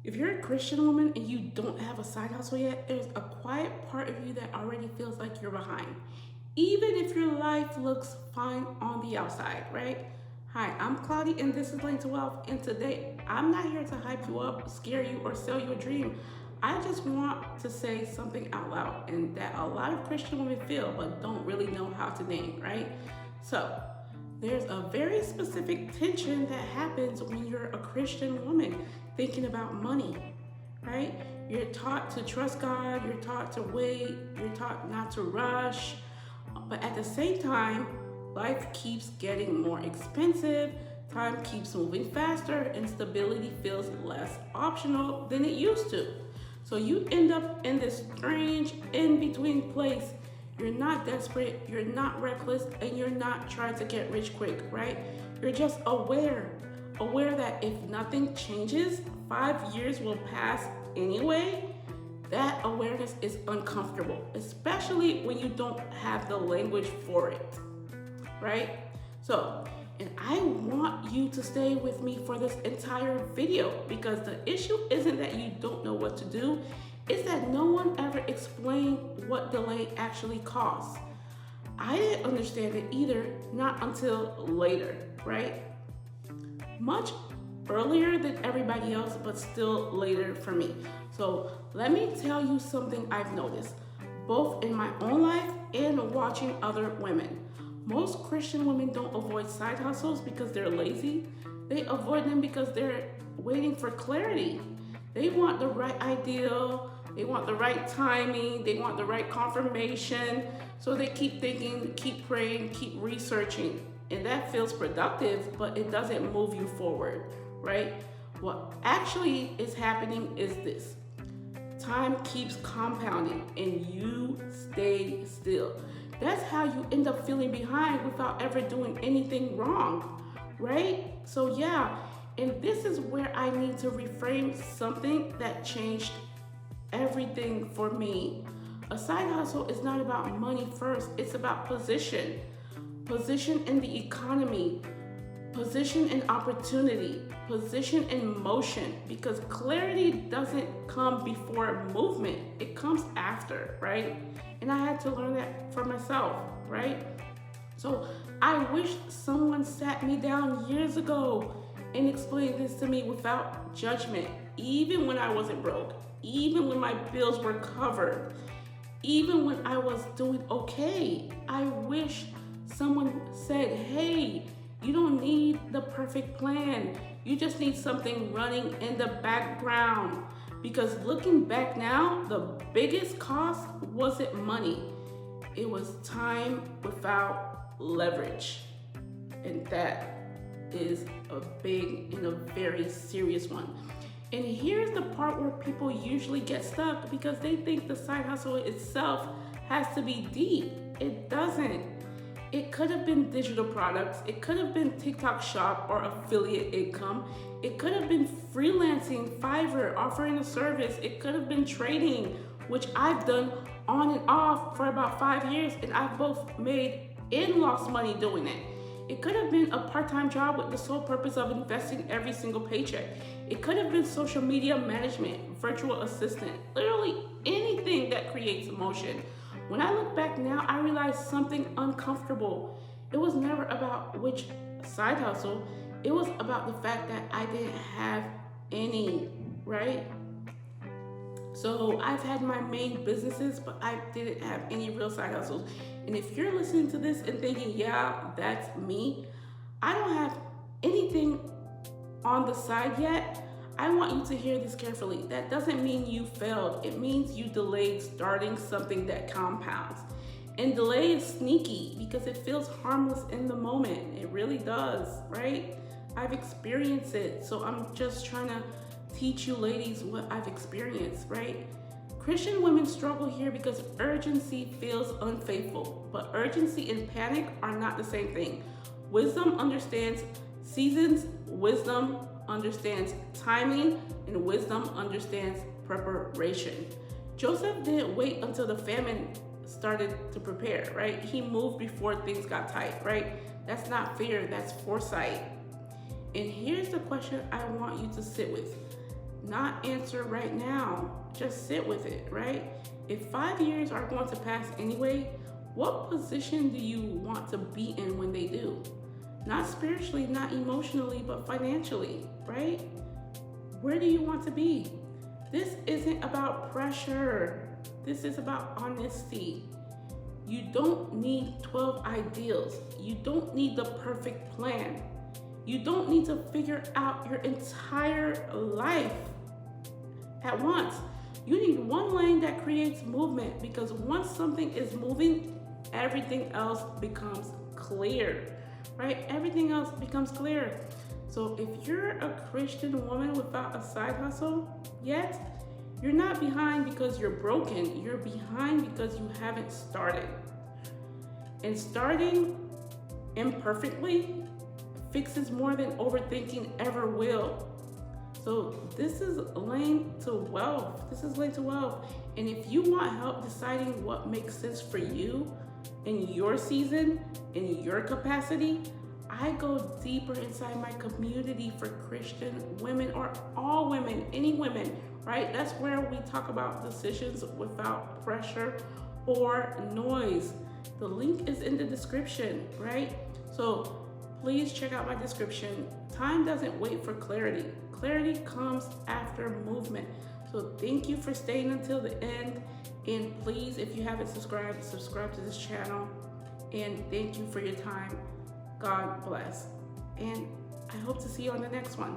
If you're a Christian woman and you don't have a side hustle yet, there's a quiet part of you that already feels like you're behind. Even if your life looks fine on the outside, right? Hi, I'm Claudia and this is Lane to Wealth. And today, I'm not here to hype you up, scare you, or sell you a dream. I just want to say something out loud and that a lot of Christian women feel but don't really know how to name, right? So, there's a very specific tension that happens when you're a Christian woman thinking about money, right? You're taught to trust God, you're taught to wait, you're taught not to rush, but at the same time, life keeps getting more expensive, time keeps moving faster, and stability feels less optional than it used to. So you end up in this strange in-between place. You're not desperate, you're not reckless, and you're not trying to get rich quick, right? You're just aware that if nothing changes, 5 years will pass anyway. That awareness is uncomfortable, especially when you don't have the language for it, right? So, and I want you to stay with me for this entire video because the issue isn't that you don't know what to do, it's that no one ever explained what delay actually costs. I didn't understand it either, not until later, right? Much earlier than everybody else, but still later for me. So let me tell you something I've noticed, both in my own life and watching other women. Most Christian women don't avoid side hustles because they're lazy. They avoid them because they're waiting for clarity. They want the right ideal, they want the right timing, they want the right confirmation. So they keep thinking, keep praying, keep researching. And that feels productive, but it doesn't move you forward, right? What actually is happening is this. Time keeps compounding and you stay still. That's how you end up feeling behind without ever doing anything wrong, right? So yeah, and this is where I need to reframe something that changed everything for me. A side hustle is not about money first, it's about position. Position in the economy, position in opportunity, position in motion, because clarity doesn't come before movement, it comes after, right? And I had to learn that for myself, right? So I wish someone sat me down years ago and explained this to me without judgment, even when I wasn't broke, even when my bills were covered, even when I was doing okay. I wish someone said, hey, you don't need the perfect plan. You just need something running in the background. Because looking back now, the biggest cost wasn't money. It was time without leverage. And that is a big and a very serious one. And here's the part where people usually get stuck because they think the side hustle itself has to be deep. It doesn't. It could have been digital products. It could have been TikTok shop or affiliate income. It could have been freelancing, Fiverr, offering a service. It could have been trading, which I've done on and off for about 5 years, and I've both made and lost money doing it. It could have been a part-time job with the sole purpose of investing every single paycheck. It could have been social media management, virtual assistant, literally anything that creates emotion. When I look back now, I realize something uncomfortable. It was never about which side hustle. It was about the fact that I didn't have any, right? So I've had my main businesses, but I didn't have any real side hustles. And if you're listening to this and thinking, yeah, that's me, I don't have anything on the side yet. I want you to hear this carefully. That doesn't mean you failed. It means you delayed starting something that compounds. And delay is sneaky because it feels harmless in the moment. It really does, right? I've experienced it. So I'm just trying to teach you ladies what I've experienced, right? Christian women struggle here because urgency feels unfaithful, but urgency and panic are not the same thing. Wisdom understands seasons, wisdom understands timing, and wisdom understands preparation. Joseph didn't wait until the famine started to prepare, right? He moved before things got tight, right? That's not fear, that's foresight. And here's the question I want you to sit with. not answer right now. Just sit with it, right? If 5 years are going to pass anyway, what position do you want to be in when they do? Not spiritually, not emotionally, but financially, right? Where do you want to be? This isn't about pressure. This is about honesty. You don't need 12 ideals. You don't need the perfect plan. You don't need to figure out your entire life at once. You need one lane that creates movement, because once something is moving, everything else becomes clear, right? Everything else becomes clear. So if you're a Christian woman without a side hustle yet, you're not behind because you're broken. You're behind because you haven't started. And starting imperfectly fixes more than overthinking ever will. So this is lane to wealth. This is lane to wealth. And if you want help deciding what makes sense for you in your season, in your capacity, I go deeper inside my community for Christian women, or all women, any women, right? That's where we talk about decisions without pressure or noise. The link is in the description, right? So please check out my description. Time doesn't wait for clarity. Clarity comes after movement. So thank you for staying until the end. And please, if you haven't subscribed, subscribe to this channel. And thank you for your time. God bless. And I hope to see you on the next one.